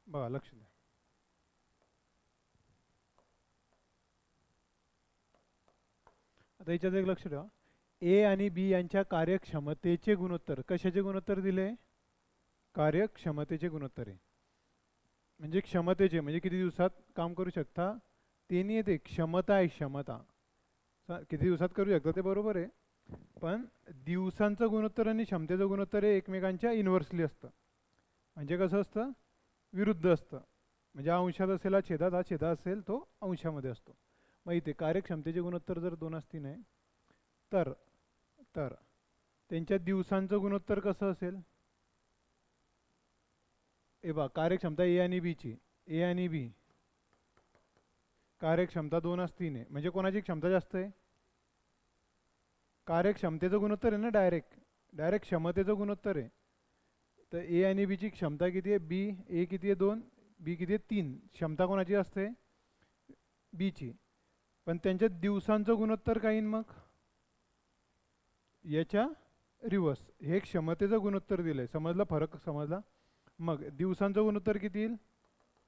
बघा लक्ष द्या. आता याच्यात एक लक्ष ठेवा, ए आणि बी यांच्या कार्यक्षमतेचे गुणोत्तर. कशाचे गुणोत्तर दिले? कार्यक्षमतेचे गुणोत्तर आहे. म्हणजे क्षमतेचे, म्हणजे किती दिवसात काम करू शकता ते नाही येते, क्षमता आहे क्षमता. किती दिवसात करू शकता ते बरोबर आहे, पण दिवसांचं गुणोत्तर आणि क्षमतेचं गुणोत्तर हे एकमेकांच्या इन्व्हर्सली असतं. म्हणजे कसं असतं? विरुद्ध असतं. म्हणजे हा अंशात असेल हा छेदात, हा छेदात असेल तो अंशामध्ये असतो. मग इथे कार्यक्षमतेचे गुणोत्तर जर 2 असतील नाही तर तर त्यांच्या दिवसांचं गुणोत्तर कसं असेल? ए बा कार्यक्षमता ए आणि बीची, ए आणि बी कार्यक्षमता 2 असती नाही, म्हणजे कोणाची क्षमता जास्त आहे? कार्यक्षमतेचं गुणोत्तर आहे ना, डायरेक्ट डायरेक्ट क्षमतेचं गुणोत्तर आहे. तर ए आणि बीची क्षमता किती आहे? बी, ए किती आहे? 2, बी किती आहे? 3. क्षमता कोणाची असते? बीची. पण त्यांच्या दिवसांचं गुणोत्तर काही मग याच्या रिवर्स. हे क्षमतेचं गुणोत्तर दिलंय, समजला फरक? समजला? मग दिवसांचं गुणोत्तर किती येईल?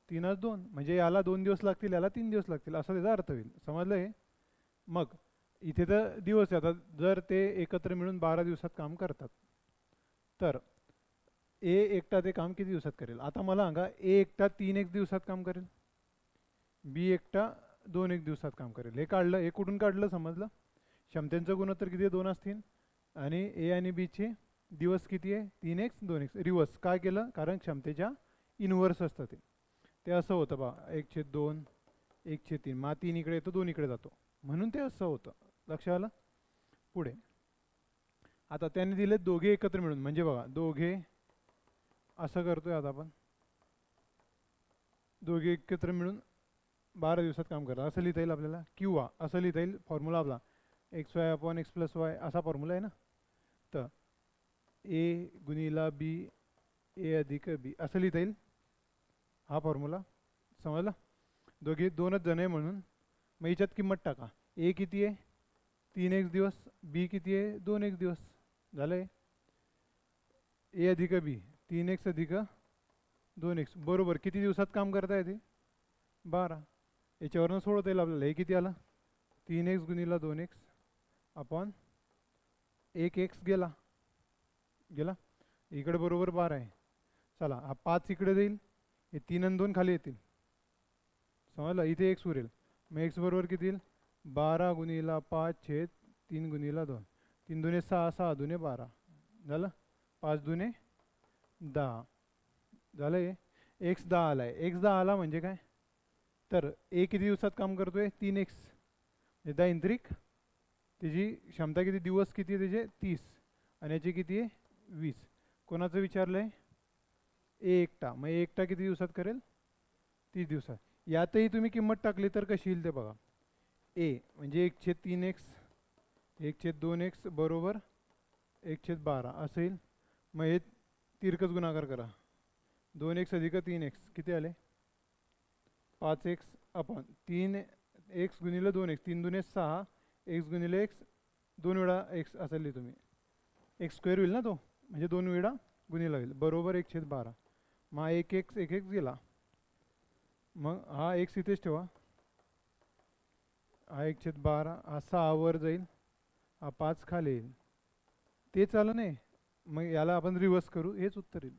3+2, म्हणजे याला 2 दिवस लागतील, याला 3 दिवस लागतील, असा त्याचा अर्थ होईल. समजलं हे? मग इथे तर दिवस येतात, जर ते एकत्र मिळून 12 दिवसात काम करतात तर ए एकटा ते काम किती दिवसात करेल? आता मला सांगा, ए एकटा 3 दिवसात काम करेल, बी एकटा 2 दिवसात काम करेल. हे काढलं, हे कुठून काढलं? समजलं? क्षमतेचं गुणोत्तर किती आहे? 2 असतील, आणि ए आणि बीचे दिवस किती आहे? 3x 2x. रिवर्स काय केलं? कारण क्षमतेच्या इनव्हर्स असतं ते. ते असं होतं बा, 1/2 1/3. मग 3 इकडे येतो, 2 इकडे जातो, म्हणून ते असं होतं. लक्ष आलं? पुढे आता त्यांनी दिले दोघे एकत्र मिळून, म्हणजे बघा दोघे असं करतोय आता आपण, दोघे एकत्र मिळून 12 दिवसात काम करतात असं लिहिता येईल आपल्याला, किंवा असं लिहिता येईल फॉर्म्युला आपला XY/X+Y असा फॉर्म्युला आहे ना. तर ए गुणिला बी, ए अधिक बी असं लिहिता येईल हा फॉर्म्युला. समजला? दोघे 2च जण आहे म्हणून. मग याच्यात किंमत टाका. ए किती आहे? 3x दिवस, बी किती आहे? 2x दिवस. झालं आहे? ए अधिक बी 3x अधिक 2x बरोबर किती दिवसात काम करता येते? 12. याच्यावरनं सोडवता येईल आपल्याला. हे किती आलं? 3x गुणिला 2x अपॉन 1x गेला गेला, इकडे बरोबर 12 आहे. चला हा 5 इकडे जाईल, हे 3 आणि 2 खाली येतील. समजलं? इथे x उरेल. मग x बरोबर किती येईल? 12 गुणिला 5 छेद 3 गुणिला 2. 3 दुने 6, 6 दुने 12. झालं? 5 दुने 10. झालं हे? x 10 आलाय. x 10 आला म्हणजे काय? तर ए किती दिवसात काम करतोय? 3x. 10 त्रिक त्याची क्षमता किती? दिवस किती आहे त्याचे? 30. आणि याची किती आहे? 20. कोणाचं विचारलंय? ए एकटा. मग ए एकटा किती दिवसात करेल? 30 दिवसात. यातही तुम्ही किंमत टाकली तर कशी येईल ते बघा. ए म्हणजे 1/3x 1/2x बरोबर 1/12 असं येईल. मग हे तिरकस गुणाकार करा. 2x अधिक 3x किती आले? 5x अपॉन 3x गुणिले 2x. 3 दुने 6, x गुणिले x 2 वेळा x असं लिहितो तुम्ही. एक्स स्क्वेअर होईल ना तो, म्हणजे 2 वेळा गुणिला होईल बरोबर 1/12. मग 1x 1x गेला. मग हा x इथेच ठेवा. हा 1/12, हा 6 वर जाईल, हा 5 खाली येईल. ते चालू नाही. मग याला आपण रिवर्स करू, हेच उत्तर येईल.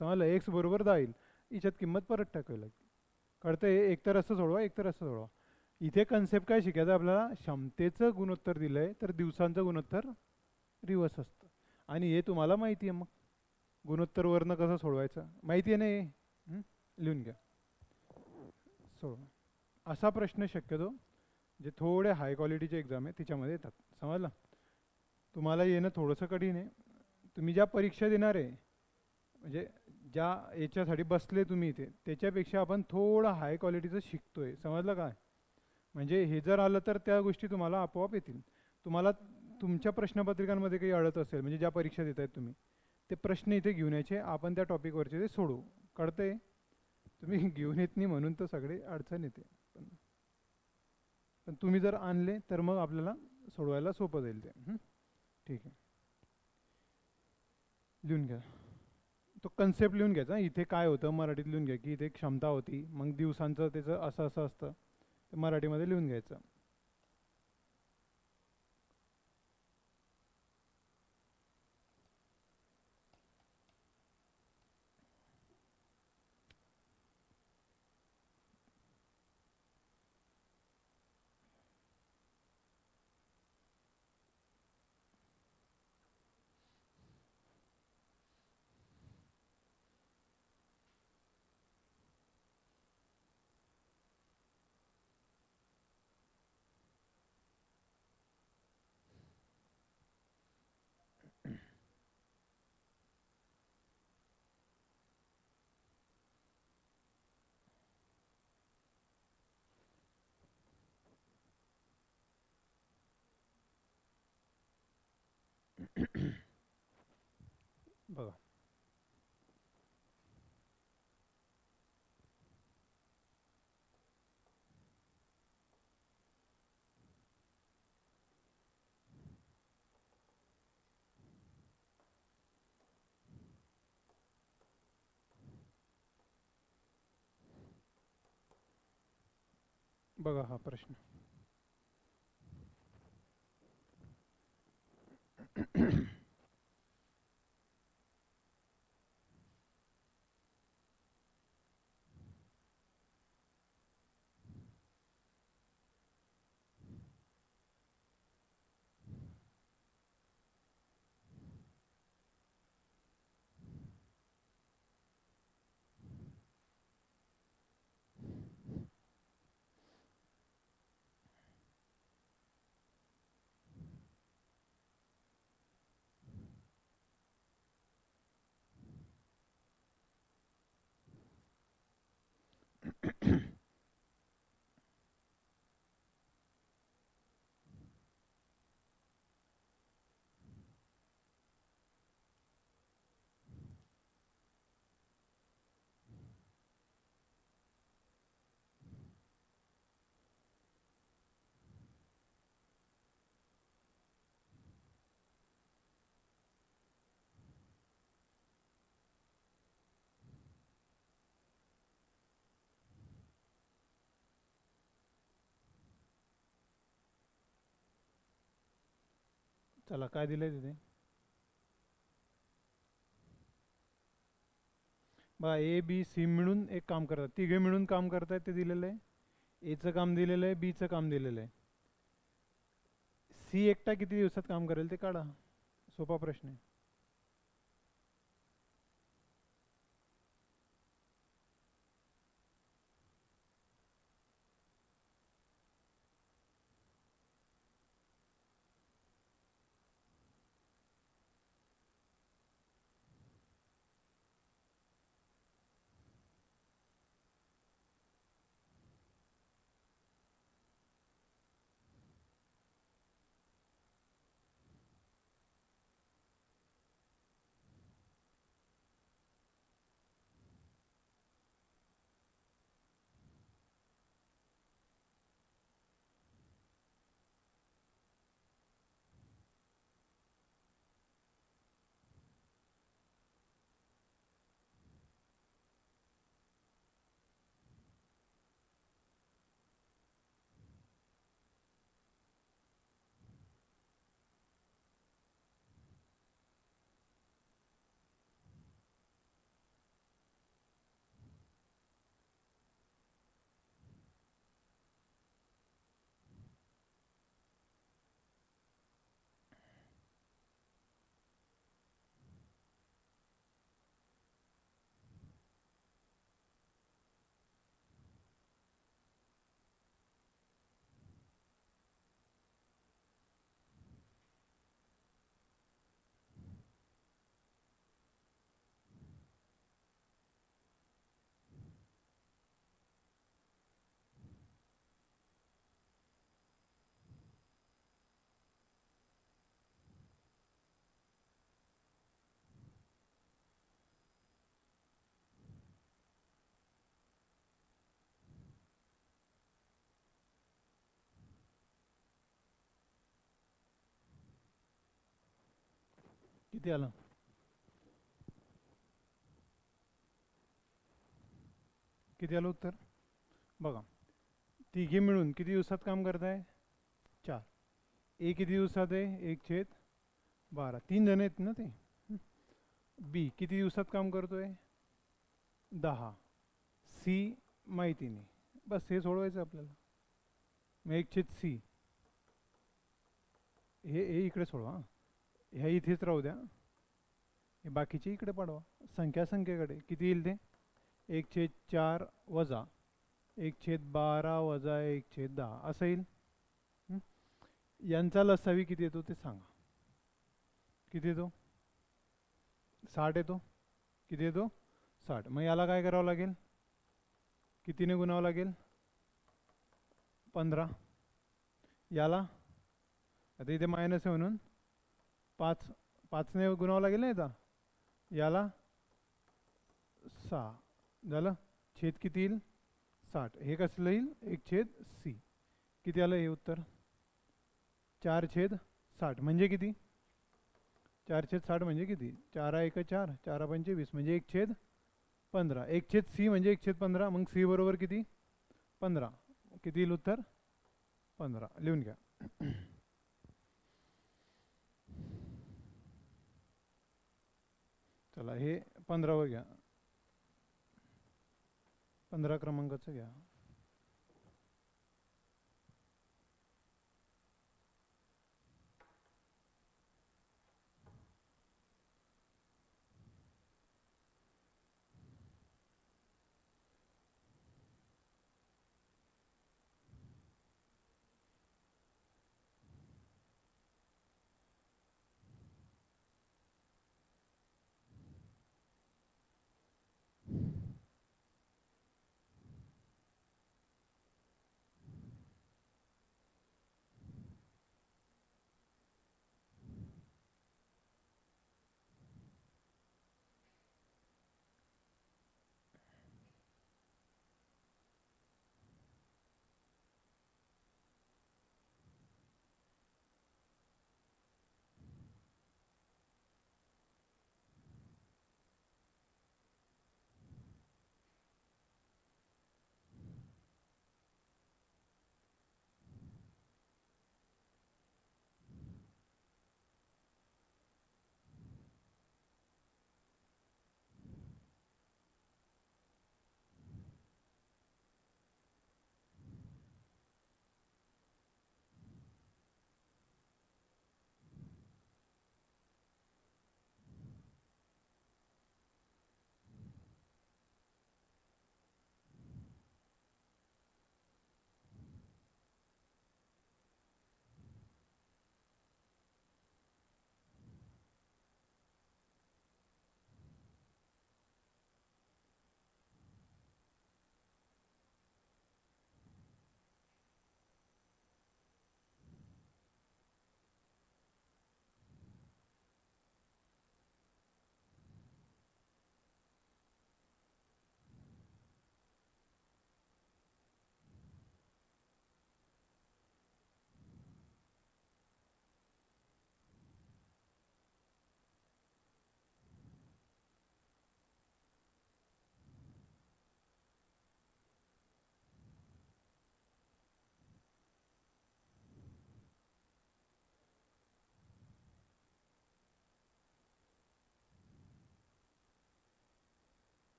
समजलं? x बरोबर 10 येईल. याच्यात किंमत परत टाकावी लागेल. कळतंय? एक तर असं सोडवा, एक तर असं सोडवा. इथे कन्सेप्ट काय शिकायचं आपल्याला? क्षमतेचं गुणोत्तर दिलंय तर दिवसांचं गुणोत्तर रिवर्स असतं, आणि हे तुम्हाला माहिती आहे. मग गुणोत्तर वरनं कसं सोडवायचं माहिती आहे ना हे? लिहून घ्या, सोडवा. असा प्रश्न शक्यतो जे थोडे हाय क्वालिटीचे एक्झाम आहे तिच्यामध्ये येतात. समजलं? तुम्हाला येणं थोडंसं कठीण आहे. तुम्ही ज्या परीक्षा देणार आहे, म्हणजे ज्या याच्यासाठी बसले तुम्ही इथे, त्याच्यापेक्षा आपण थोडं हाय क्वालिटीचं शिकतोय. समजलं काय? म्हणजे हे जर आलं तर त्या गोष्टी तुम्हाला आपोआप येतील. तुम्हाला तुमच्या प्रश्नपत्रिकांमध्ये काही अडत असेल, म्हणजे ज्या परीक्षा देत आहेत तुम्ही, ते प्रश्न इथे घेऊन यायचे, आपण त्या टॉपिकवरचे ते सोडवू. कळतंय? तुम्ही घेऊन येत नाही म्हणून तर सगळे अडचण येते. पण तुम्ही जर आणले तर मग आपल्याला सोडवायला सोपं जाईल ते. ठीक आहे, लिहून घ्या. तो कन्सेप्ट लिहून घ्यायचा. इथे काय होतं मराठीत लिहून घ्या की इथे क्षमता होती, मग दिवसांचं त्याचं असं असं असतं, ते मराठीमध्ये लिहून घ्यायचं. बघा बघा हा प्रश्न. चला काय दिलंय तिथे बघा. ए बी सी मिळून एक काम करतात, तिघे मिळून काम करतायत ते दिलेलं आहे. एचं काम दिलेलं आहे, बीचं काम दिलेलं आहे. सी एकटा किती दिवसात काम करेल ते काढा. सोपा प्रश्न आहे. किती आलं? किती आलं उत्तर बघा. तिघे मिळून किती दिवसात काम करताय 4. ए किती दिवसात आहे 1/12. 3 जण आहेत ना ते. बी किती दिवसात काम करतोय 10. सी माहिती नाही. बस हे सोडवायचं आपल्याला. मग 1/c हे इकडे सोडवा. ह्या इथेच राहू द्या. हे बाकीचे इकडे पाडवा. संख्येकडे किती येईल ते 1/4 वजा 1/12 वजा 1/10 असं येईल. यांचा लसावी किती येतो ते सांगा. किती येतो 60 येतो. किती येतो 60. मग याला काय करावं लागेल कितीने गुणावं लागेल 15. याला आता इथे मायनस आहे म्हणून 5ने गुणावं लागेल ना. याला 6 झालं. छेद किती येईल 60. हे कसलं येईल 1/c. किती आलं हे उत्तर 4/60 म्हणजे किती 4/60 म्हणजे किती 4×1=4 4×5=20 म्हणजे 1/15. 1/c म्हणजे 1/15. मग c बरोबर किती 15. किती येईल उत्तर 15. लिहून घ्या. चला हे 15वर घ्या. 15 क्रमांकाचं घ्या.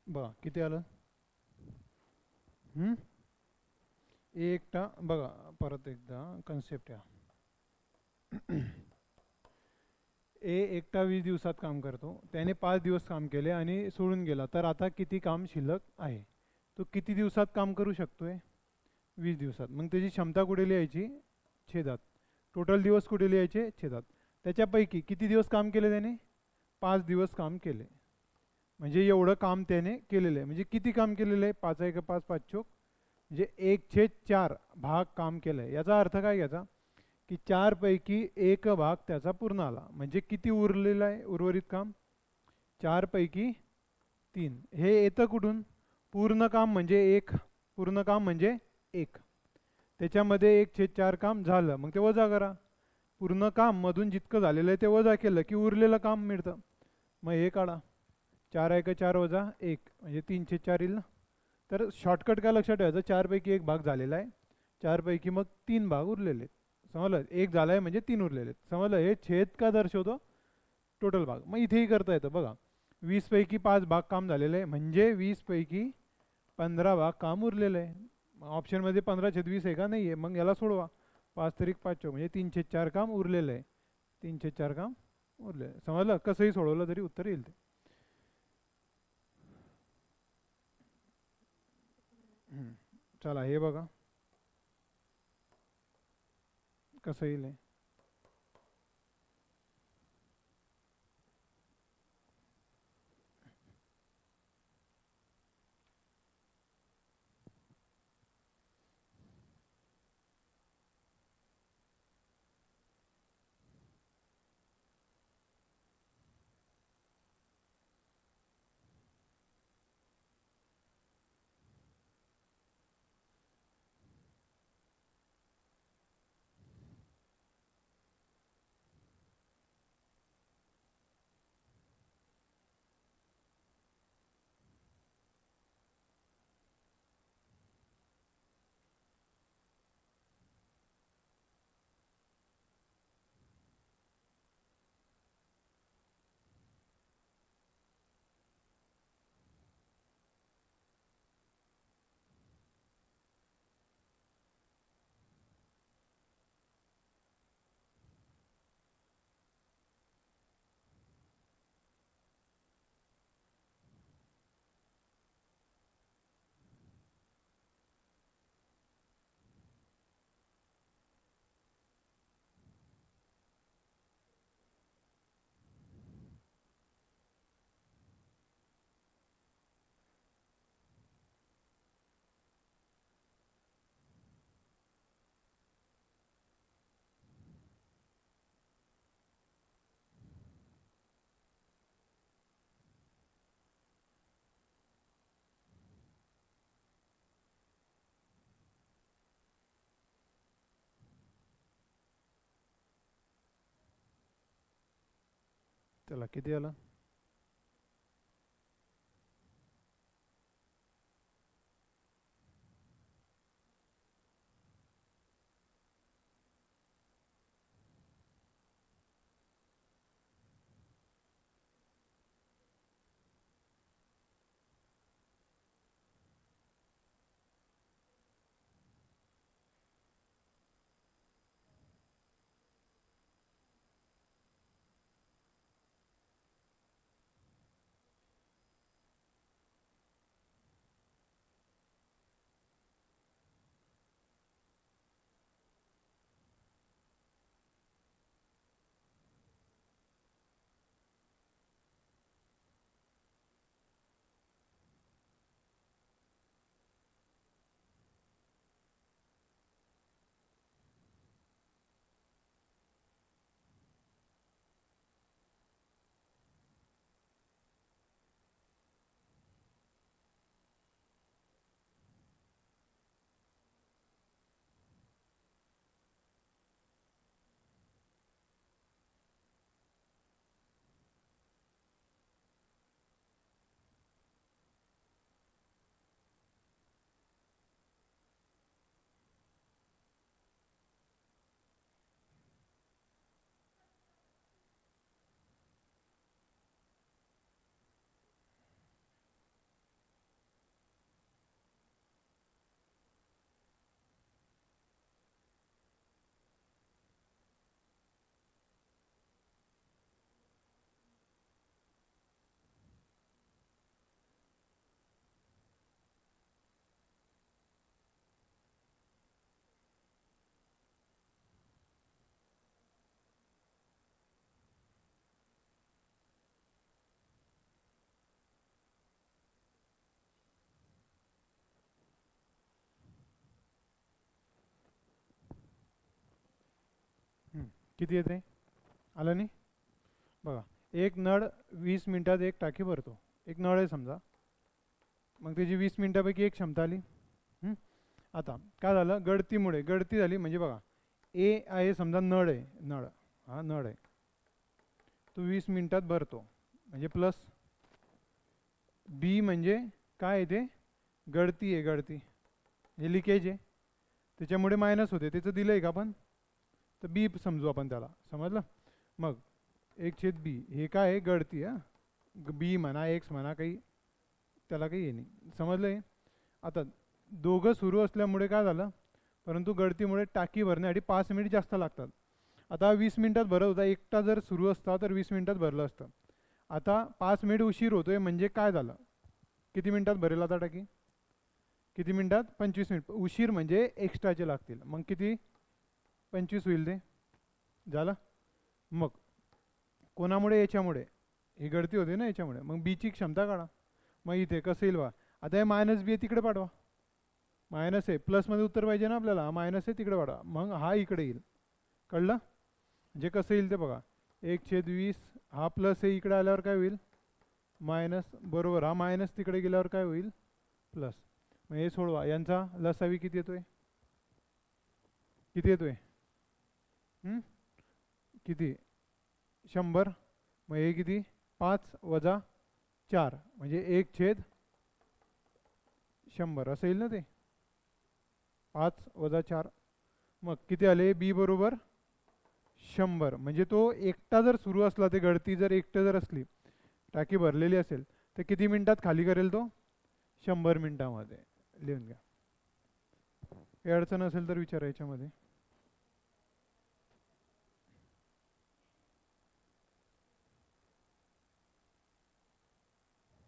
बघा किती आलं एकटा. बघा परत एकदा कन्सेप्ट या. ए एकटा 20 दिवसात काम करतो. त्याने 5 दिवस काम केले आणि सोडून गेला. तर आता किती काम शिल्लक आहे. तो किती दिवसात काम करू शकतोय 20 दिवसात. मग त्याची क्षमता कुठे लिहायची छेदात. टोटल दिवस कुठे लिहायचे छेदात. त्याच्यापैकी किती दिवस काम केले त्याने 5 दिवस काम केले. म्हणजे एवढं काम त्याने केलेलं आहे. म्हणजे किती काम केलेलं आहे 5×1=5 5×4 म्हणजे 1/4 भाग काम केलं आहे. याचा अर्थ काय घ्यायचा की 4 पैकी 1 भाग त्याचा पूर्ण आला. म्हणजे किती उरलेलं आहे उर्वरित काम 4 पैकी 3. हे येतं कुठून पूर्ण काम म्हणजे 1 पूर्ण काम म्हणजे 1. त्याच्यामध्ये 1/4 काम झालं, मग ते वजा करा. पूर्ण काम मधून जितकं झालेलं आहे ते वजा केलं की उरलेलं काम मिळतं. मग हे काढा, 4 1 4 वजा 1 म्हणजे 3/4 येईल ना. तर शॉर्टकट काय लक्षात ठेवायचं, 4 पैकी 1 भाग झालेला आहे, 4 पैकी मग 3 भाग उरलेले आहेत. समजलं, 1 झाला आहे म्हणजे 3 उरलेले आहेत. समजलं, हे छेद का दर्शवतो, टोटल भाग. मग इथेही करता येतं बघा, 20 पैकी 5 भाग काम झालेलं आहे म्हणजे 20 पैकी 15 भाग काम उरलेलं आहे. ऑप्शनमध्ये 15/20 आहे का, नाही आहे, मग याला सोडवा. 5 तरी 5 म्हणजे 3/4 काम उरलेलं आहे. 3/4 काम उरलेलं आहे. समजलं, कसंही सोडवलं तरी उत्तर येईल ते. चला हे बघा कसं येईल हे. त्याला किती आलं, किती येते, आलं नाही. बघा, एक नळ 20 मिनिटात एक टाकी भरतो. एक नळ आहे समजा, मग त्याची 20 मिनिटापैकी एक क्षमता आली. हं? आता काय झालं, गळती झाली म्हणजे बघा, ए आहे समजा, नळ आहे, हा नळ आहे, तो 20 मिनिटात भरतो म्हणजे प्लस. बी म्हणजे काय आहे ते, गळती हे लिकेज आहे, त्याच्यामुळे मायनस होते, त्याचं दिलं आहे का आपण, तर बी समजू आपण त्याला, समजलं. मग 1/b हे काय आहे, गळती. बी म्हणा एक्स म्हणा, काही त्याला काही हे नाही, समजलं आहे. आता दोघं सुरू असल्यामुळे काय झालं, परंतु गळतीमुळे टाकी भरण्यासाठी 5 मिनिट जास्त लागतात. आता 20 मिनिटात भरत होता, एकटा जर सुरू असता तर 20 मिनिटात भरलं असतं. आता 5 मिनिट उशीर होतोय म्हणजे काय झालं, किती मिनिटात भरेल आता टाकी, किती मिनिटात, 25 मिनिट. उशीर म्हणजे एक्स्ट्राचे लागतील, मग किती, 25 होईल ते, झालं. मग कोणामुळे, याच्यामुळे, ही गळती होते ना याच्यामुळे, मग बीची क्षमता काढा. मग इथे कसं येईल बा, आता हे मायनस बी आहे तिकडे पाठवा, मायनस आहे प्लसमध्ये उत्तर पाहिजे ना आपल्याला, मायनस आहे तिकडे पाठवा, मग हा इकडे येईल, कळलं. म्हणजे कसं येईल ते बघा, 1/20, हा प्लस आहे इकडे आल्यावर काय होईल, मायनस, बरोबर, हा मायनस तिकडे गेल्यावर काय होईल, प्लस. मग हे सोडवा, यांचा लसावी किती येतोय, किती, 100. मग हे किती, 5 वजा 4 म्हणजे 1/100 असं येईल ना ते, 5 वजा 4. मग किती आले, बी बरोबर 100. म्हणजे तो एकटा जर सुरू असला, ते गळती जर एकटं जर असली, टाकी भरलेली असेल, तर किती मिनिटात खाली करेल तो, 100 मिनिटामध्ये. लिहून घ्या, काही अडचण असेल तर विचारा याच्यामध्ये.